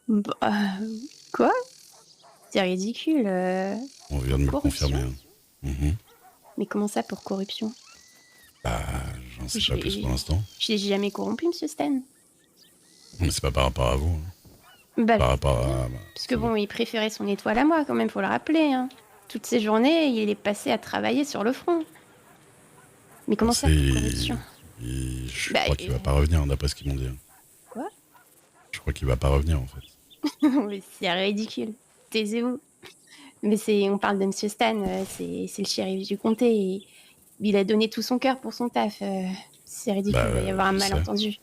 Bah, quoi? C'est ridicule, On vient de me le confirmer. corruption? Hein. Mhm. Mais comment ça pour corruption? Bah, j'en sais pas plus pour J'ai l'instant. j'ai jamais corrompu monsieur Stan. Mais c'est pas par rapport à vous. Hein. Bah, Par je rapport sais bien. à... Parce que bon, il préférait son étoile à moi quand même, faut le rappeler, hein. Toutes ces journées, il est passé à travailler sur le front. Mais On comment ça sait, pour corruption? je Bah, crois qu'il va pas revenir d'après ce qu'ils m'ont dit. Hein. quoi? Je crois qu'il va pas revenir en fait. Mais c'est ridicule. Taisez-vous. Mais on parle de monsieur Stan, c'est le shérif du comté et il a donné tout son cœur pour son taf, c'est Bah, ridicule, il va y avoir un je sais. malentendu.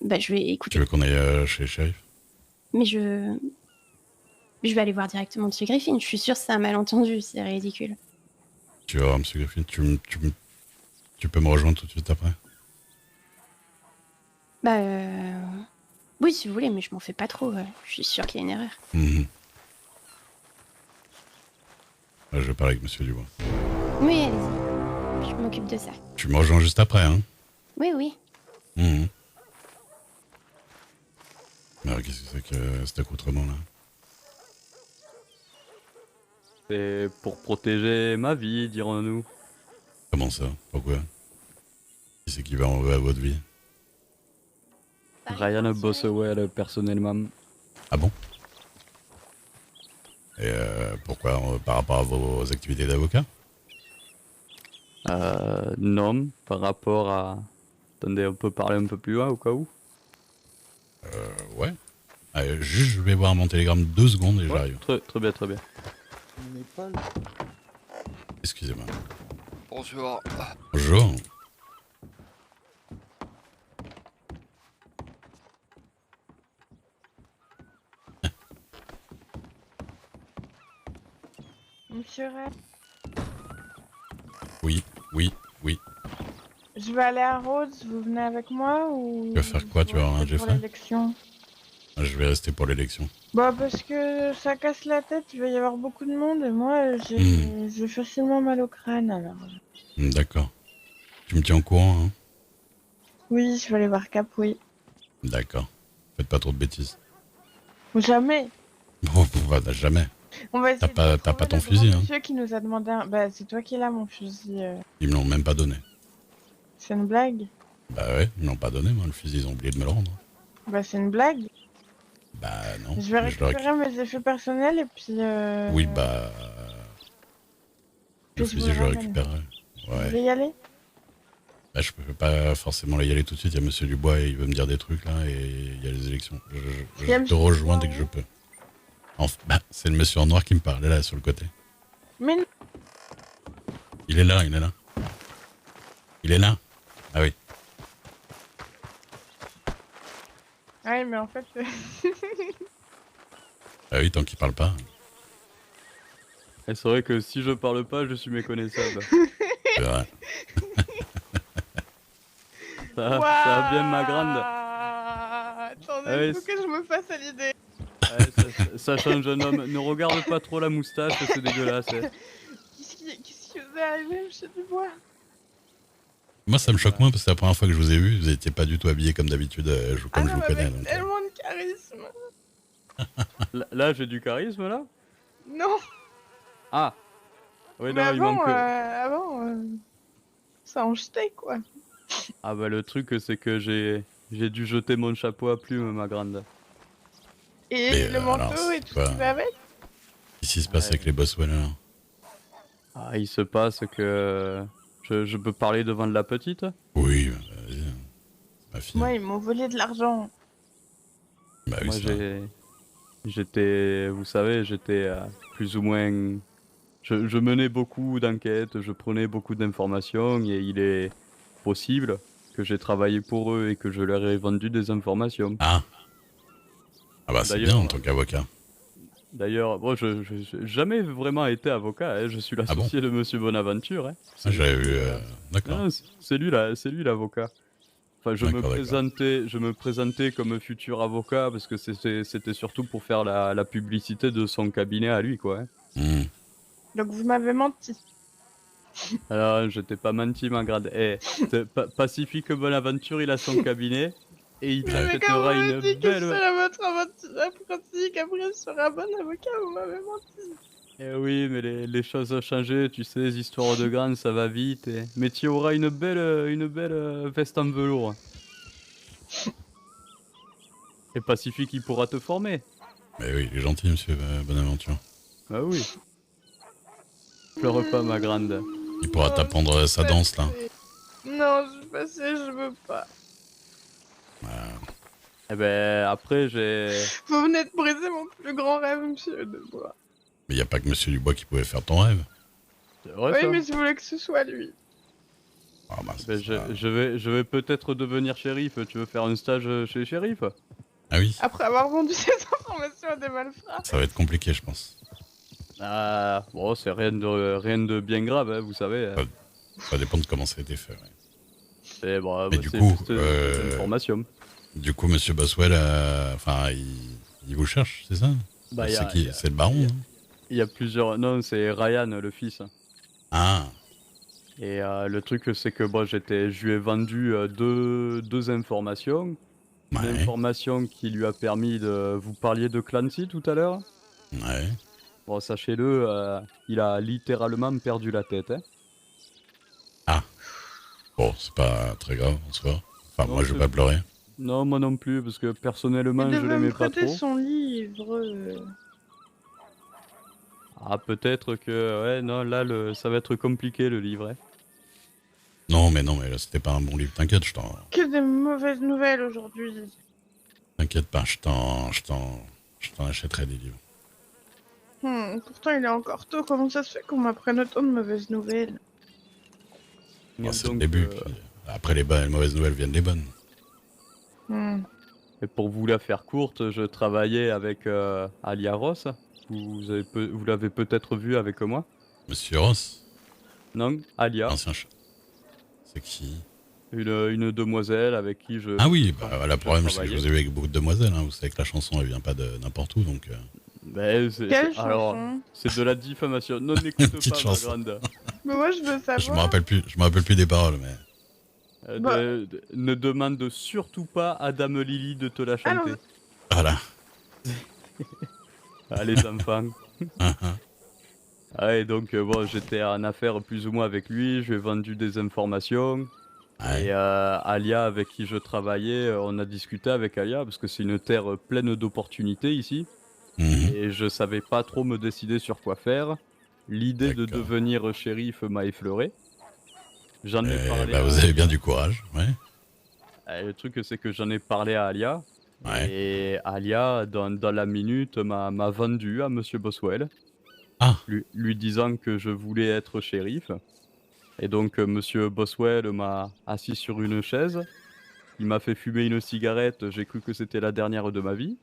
Bah, je vais Tu écouter. veux qu'on aille chez le shérif? Mais je vais aller voir directement monsieur Griffin, je suis sûre que c'est un malentendu, c'est ridicule. Tu vas voir monsieur Griffin, tu peux me rejoindre tout de suite après? Bah, oui, si vous voulez, mais je m'en fais pas trop, je suis sûre qu'il y a une erreur. Mhm. Je vais parler avec monsieur Dubois. Oui, allez-y, je m'occupe de ça. Tu me rejoins juste après, hein? Oui, oui. Mhm. Alors, qu'est-ce que c'est que cet accoutrement là? C'est pour protéger ma vie, dirons-nous. Comment ça? Pourquoi? Qui c'est qui va enlever à votre vie? Ryan Boswell, personnellement. Ah bon? Et pourquoi? Par rapport à vos activités d'avocat? Non, par rapport à... Attendez, on peut parler un peu plus loin au cas où? Ouais. Allez, juste, je vais voir mon télégramme 2 secondes et Ouais, j'arrive. très bien, très bien. Excusez-moi. Bonjour. Bonjour. Monsieur Ray, Oui, oui, oui. je vais aller à Rhodes, vous venez avec moi ou... Tu vas faire quoi? Tu vas avoir un restez pour Jeffrey? l'élection? Je vais rester pour l'élection. Bah parce que ça casse la tête, il va y avoir beaucoup de monde et moi j'ai facilement mal au crâne alors. D'accord. Tu me tiens au courant, hein? Oui, je vais aller voir Cap, oui. D'accord. Faites pas trop de bêtises. Jamais. Bon, bah, jamais. On va essayer de T'as pas trouver ton le fusil, grand hein? monsieur qui nous a demandé un... Bah c'est toi qui l'as mon fusil. Ils me l'ont même pas donné. C'est une blague? Bah ouais, ils me l'ont pas donné, moi, le fusil, ils ont oublié de me le rendre. Bah c'est une blague. Bah non. Je vais Mais je le récupérer mes effets personnels et puis... Oui, bah... Le puis je vous fusil, je le ramène. récupérerai. Vous Ouais. voulez y aller? Bah, je peux pas forcément y aller tout de suite. Il y a monsieur Dubois et il veut me dire des trucs là et il y a les élections. Il y a Je te monsieur rejoins Dubois, dès que je hein. peux. Bah, c'est le monsieur en noir qui me parle, là, sur le côté. Mais non. Il est là, il est là. Il est là. Ah oui. Ouais mais en fait... Ah oui, tant qu'il parle pas. Et c'est vrai que si je parle pas, je suis méconnaissable. C'est vrai. Ça va bien ma grande. Attendez, Ah ouais, il faut que je me fasse à l'idée. Ouais, ça change un homme. Ne regarde pas trop la moustache, c'est dégueulasse. Hein. Qu'est-ce qui vous est arrivé, monsieur Dubois? Moi, ça me choque moins parce que c'est la première fois que je vous ai vu. Vous étiez pas du tout habillé comme d'habitude, comme je vous connais. avec Donc, tellement de charisme. Là, j'ai du charisme, là? Non, Ah! Oui, mais non, il manque... avant, ça en jetait, quoi. Ah bah le truc, c'est que j'ai dû jeter mon chapeau à plumes, ma grande. Et mais le alors, manteau et c'est tout quoi? ce qui va avec. Qu'est-ce qui se passe avec les Boswellers? Ah, il se passe que... Je peux parler devant de la petite? Oui, bah, vas-y. C'est ma fille. Moi, ils m'ont volé de l'argent. Bah oui, Moi, c'est vrai. j'étais... Vous savez, j'étais plus ou moins... Je menais beaucoup d'enquêtes, je prenais beaucoup d'informations et il est possible que j'ai travaillé pour eux et que je leur ai vendu des informations. Ah. Ah bah c'est bien en D'ailleurs, tant qu'avocat. moi, j'ai jamais vraiment été avocat, hein. Je suis Ah bon? l'associé de Monsieur Bonaventure. Hein. Ah, j'avais vu... Non, D'accord. non, c'est lui là, c'est lui l'avocat. Enfin, D'accord, d'accord. je me présentais comme futur avocat parce que c'était surtout pour faire la publicité de son cabinet à lui, quoi. Hein. Hmm. Donc vous m'avez menti. Alors, je t'ai pas menti, ma grade. Eh, Pacifique Bonaventure, il a son cabinet et il Mais Mais comme t'achètera vous m'avez une dit que je belle. serais votre apprenti, qu'après je serais un bon avocat, vous m'avez menti. Eh oui, mais les choses ont changé, tu sais, les histoires de grands, ça va vite. Mais tu auras une belle veste en velours. Et Pacifique, il pourra te former. Mais oui, il est gentil, monsieur Bonaventure. Ah oui. Pleure pas, ma grande. Il pourra Non, je t'apprendre suis sa danse, là. passée. Non, je suis passée, je veux pas. Eh ben, après, j'ai. Vous venez de briser mon plus grand rêve, monsieur Dubois. Mais il n'y a pas que monsieur Dubois qui pouvait faire ton rêve. C'est vrai, Oui, ça. mais je voulais que ce soit lui. Ah bah, ça Ben, sera- je vais peut-être devenir shérif. Tu veux faire un stage chez les shérifs? Ah oui, Après avoir vendu ces informations à des malfrats. ça va être compliqué, je pense. Ah, bon, c'est rien de bien grave, hein, vous savez. Hein. Ça dépend de comment ça a été fait. Ouais. C'est bon, Mais bah, du c'est coup, juste une information. Du coup, monsieur Boswell, enfin, il vous cherche, c'est ça? Bah, C'est qui? C'est le baron, hein? il y a plusieurs. Non, c'est Ryan, le fils. Ah, Et le truc, c'est que bon, je lui ai vendu deux informations. Une ouais, information qui lui a permis de. Vous parliez de Clancy tout à l'heure? ouais. Bon, sachez-le, il a littéralement perdu la tête. Hein. Bon, c'est pas très grave en soi. Enfin, Non, moi, je vais c'est- pas pleurer. Non, moi non plus, parce que Il personnellement, je devait l'aimais me pas prêter trop. son livre. Ah, peut-être que. Ouais, non, là, ça va être compliqué le livre. Hein. Non, mais là, c'était pas un bon livre. T'inquiète, Que des mauvaises nouvelles aujourd'hui. t'inquiète pas, je t'en achèterai des livres. Pourtant, il est encore tôt. Comment ça se fait qu'on m'apprenne autant de mauvaises nouvelles? Bon, c'est le Donc, début. Puis après les mauvaises nouvelles viennent les bonnes. Hmm. Et pour vous la faire courte, je travaillais avec Alia Ross. Vous l'avez peut-être vu avec moi. Monsieur Ross, Non, Alia, l'ancien chat. C'est qui? une demoiselle avec qui je. Ah oui, bah, le problème, c'est que je travaillais. vous ai vu avec beaucoup de demoiselles. Hein. Vous savez que la chanson, elle vient pas de n'importe où, donc. Ben, Quelle alors, chanson? c'est de la diffamation. Non, n'écoute Petite pas, ma chanson. grande. Mais moi, je veux savoir. Je me rappelle plus des paroles, mais. Bah. Ne demande surtout pas à Dame Lily de te la Ah non, chanter. Voilà. Ah, les enfants. Hein, hein. Ah, et donc, bon, j'étais en affaire plus ou moins avec lui, je lui ai vendu des informations. Ouais. Et Alia, avec qui je travaillais, on a discuté avec Alia, parce que c'est une terre pleine d'opportunités ici. Mhm. Et je savais pas trop me décider sur quoi faire. L'idée de D'accord. devenir shérif m'a effleuré. J'en ai parlé Bah, à vous avez bien Alia. du courage, ouais. Le truc, c'est que j'en ai parlé à Alia. Ouais. Et Alia, dans la minute, m'a vendu à Monsieur Boswell, Ah, lui disant que je voulais être shérif. Et donc, Monsieur Boswell m'a assis sur une chaise. Il m'a fait fumer une cigarette. J'ai cru que c'était la dernière de ma vie.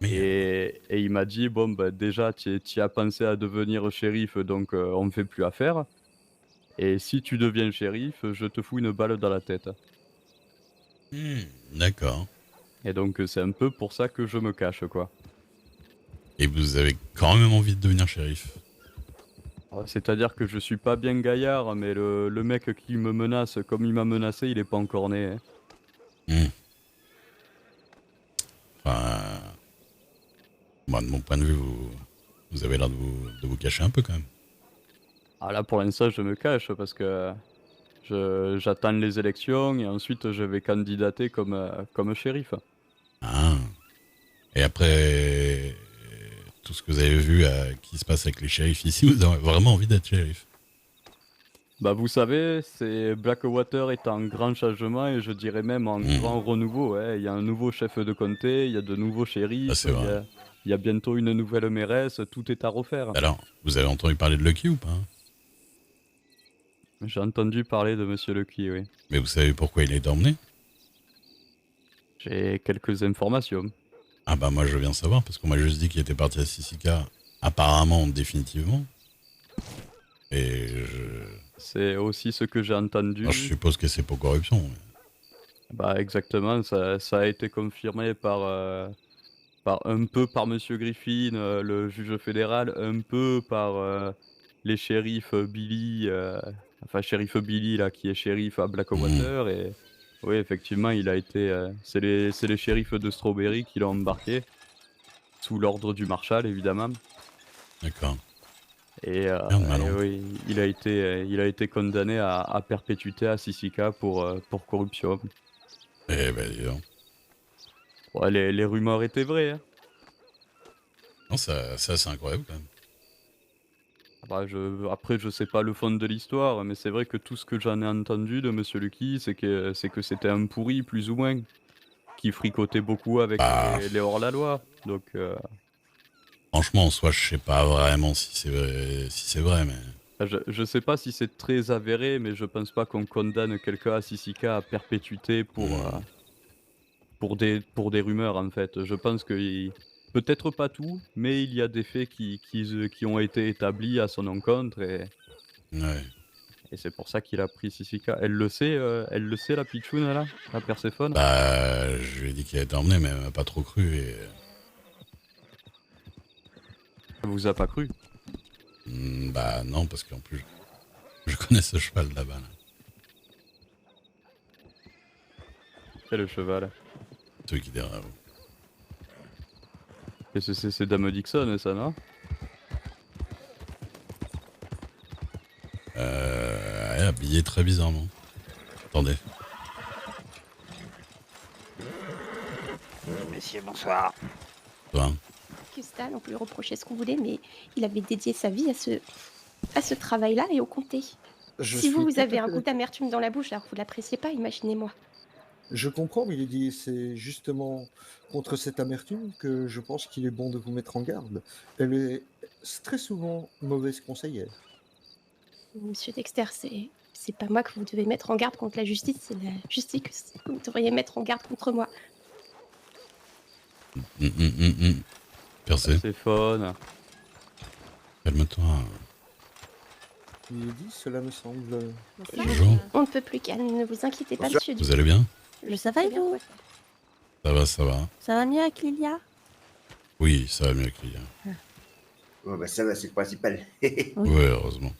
mais Et il m'a dit, bon, bah, déjà, tu as pensé à devenir shérif, donc on ne fait plus affaire. Et si tu deviens shérif, je te fous une balle dans la tête. d'accord. Et donc, c'est un peu pour ça que je me cache, quoi. Et vous avez quand même envie de devenir shérif? C'est-à-dire que je suis pas bien gaillard, mais le mec qui me menace, comme il m'a menacé, il est pas encore né. Hein. Hmm. Enfin, moi, de mon point de vue, vous avez l'air de vous cacher un peu quand même. Ah là, pour l'instant, je me cache parce que j'attends les élections et ensuite je vais candidater comme shérif. Ah. Et après tout ce que vous avez vu qui se passe avec les shérifs ici, vous avez vraiment envie d'être shérif? Bah, vous savez, Blackwater est en grand changement et je dirais même en grand renouveau. Hein. Il y a un nouveau chef de comté, il y a de nouveaux Ah, shérifs, c'est vrai. il y a bientôt une nouvelle mairesse, tout est à refaire. Alors, vous avez entendu parler de Lucky ou pas? J'ai entendu parler de Monsieur Lucky, oui. Mais vous savez pourquoi il est emmené? J'ai quelques informations. Ah bah moi je viens de savoir, parce qu'on m'a juste dit qu'il était parti à Sissika, apparemment définitivement. Et C'est aussi ce que j'ai entendu. moi, je suppose que c'est pour corruption. Bah exactement, ça a été confirmé un peu par Monsieur Griffin, le juge fédéral, un peu par les shérifs Billy, enfin shérif Billy là qui est shérif à Blackwater et Oui, effectivement, il a été. C'est les shérifs de Strawberry qui l'ont embarqué, sous l'ordre du Marshal, évidemment. D'accord. Et Merde, malin. oui, il a été condamné à perpétuité à Sisika pour corruption. Eh ben, dis donc. Ouais, les rumeurs étaient vraies, hein. Non, ça, c'est incroyable quand même. Bah, après, je sais pas le fond de l'histoire, mais c'est vrai que tout ce que j'en ai entendu de Monsieur Lucky, c'est que c'était un pourri, plus ou moins, qui fricotait beaucoup avec Bah, les hors-la-loi. Donc, franchement, en soi, je sais pas vraiment si c'est vrai, mais. je sais pas si c'est très avéré, mais je pense pas qu'on condamne quelqu'un à Sisika à perpétuité pour des rumeurs, en fait. Je pense que peut-être pas tout, mais il y a des faits qui ont été établis à son encontre Ouais. et c'est pour ça qu'il a pris Sisika. Elle le sait, la pitchoune, là, la Perséphone. Bah, je lui ai dit qu'il a été emmené, mais elle m'a pas trop cru. Et... Elle vous a pas cru. bah, non, parce qu'en plus, je connais ce cheval là-bas. Là. C'est le cheval. Celui qui est derrière vous. Et c'est Dame Dixon, ça, non? Elle est habillée très bizarrement. Attendez. Messieurs, bonsoir. Toi, Custal, on peut lui reprocher ce qu'on voulait, mais il avait dédié sa vie à ce travail-là et au comté. Je Si suis vous tout à avez fait un goût d'accord. d'amertume dans la bouche, alors vous l'appréciez pas, imaginez-moi. Je comprends, mais il dit c'est justement contre cette amertume que je pense qu'il est bon de vous mettre en garde. Elle est très souvent mauvaise conseillère. Monsieur Dexter, c'est pas moi que vous devez mettre en garde contre la justice, c'est la justice que vous devriez mettre en garde contre moi. Percé, Perséphone. calme-toi. Il est dit, cela me semble. Bonjour. On ne peut plus calme, ne vous inquiétez pas, Bonsoir. monsieur. Vous allez bien? Ça va et vous? Ça va, ça va. Ça va mieux avec Lilia? Oui, ça va mieux que hier. Bon, bah ça va, c'est le principal. Oui. Oui, heureusement.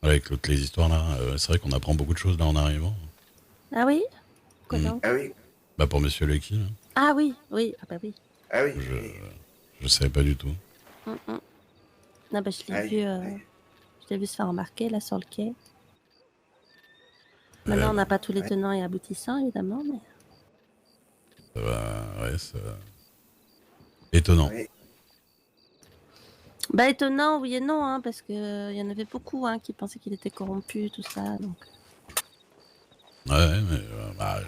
Avec toutes les histoires là, c'est vrai qu'on apprend beaucoup de choses là en arrivant. Ah oui? Quoi Mm. donc? Ah oui, Bah pour Monsieur Lucky, là, Ah oui, oui, ah bah oui. ah oui. je savais pas du tout. Mm, mm. Non, bah je l'ai Ah oui, vu, oui. je l'ai vu se faire remarquer là sur le quai. Maintenant, on n'a pas tous les ouais. tenants et aboutissants, évidemment, mais... Ça va, ouais, ça. Étonnant. Ouais. Bah étonnant, oui et non, hein, parce que il y en avait beaucoup hein, qui pensaient qu'il était corrompu, tout ça, donc... Ouais, mais bah,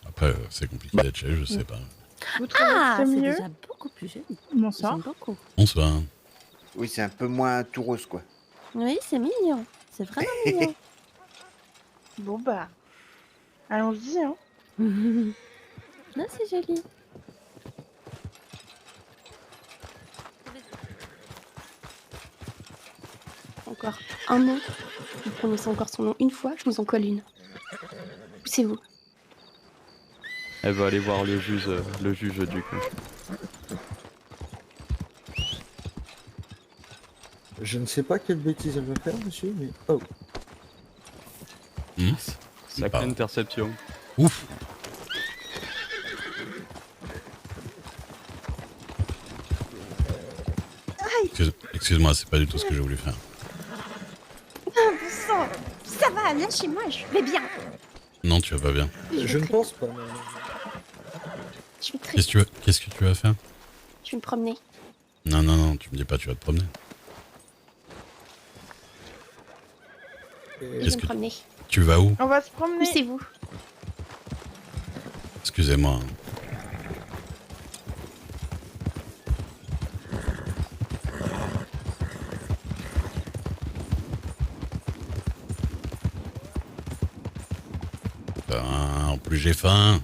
après, c'est compliqué d'être chez, je sais pas. Vous trouvez Ah, que c'est c'est mieux? déjà beaucoup plus joli. Bonsoir. J'aime beaucoup. Bonsoir. Oui, c'est un peu moins tout rose, quoi. Oui, c'est mignon. C'est vraiment mignon. Bon bah, allons-y, hein. Non, c'est joli. Encore un mot, vous prononcez encore son nom une fois, je vous en colle une. Poussez-vous. Elle va aller voir le juge du coup. Je ne sais pas quelle bêtise elle va faire, monsieur, mais. Oh, Sacrée Pardon. interception. Ouf. Excuse-moi, c'est pas du tout ce que j'ai voulu faire. Bon sang, ça va, lâchez-moi, je vais bien. Non, tu vas pas bien. je ne pense pas. Je vais très... Qu'est-ce que tu vas faire? Je vais me promener. Non, non, non, tu me dis pas, tu vas te promener. Je vais Qu'est-ce me que promener. tu vas où? On va se promener. Poussez-vous. Excusez-moi. En plus j'ai faim.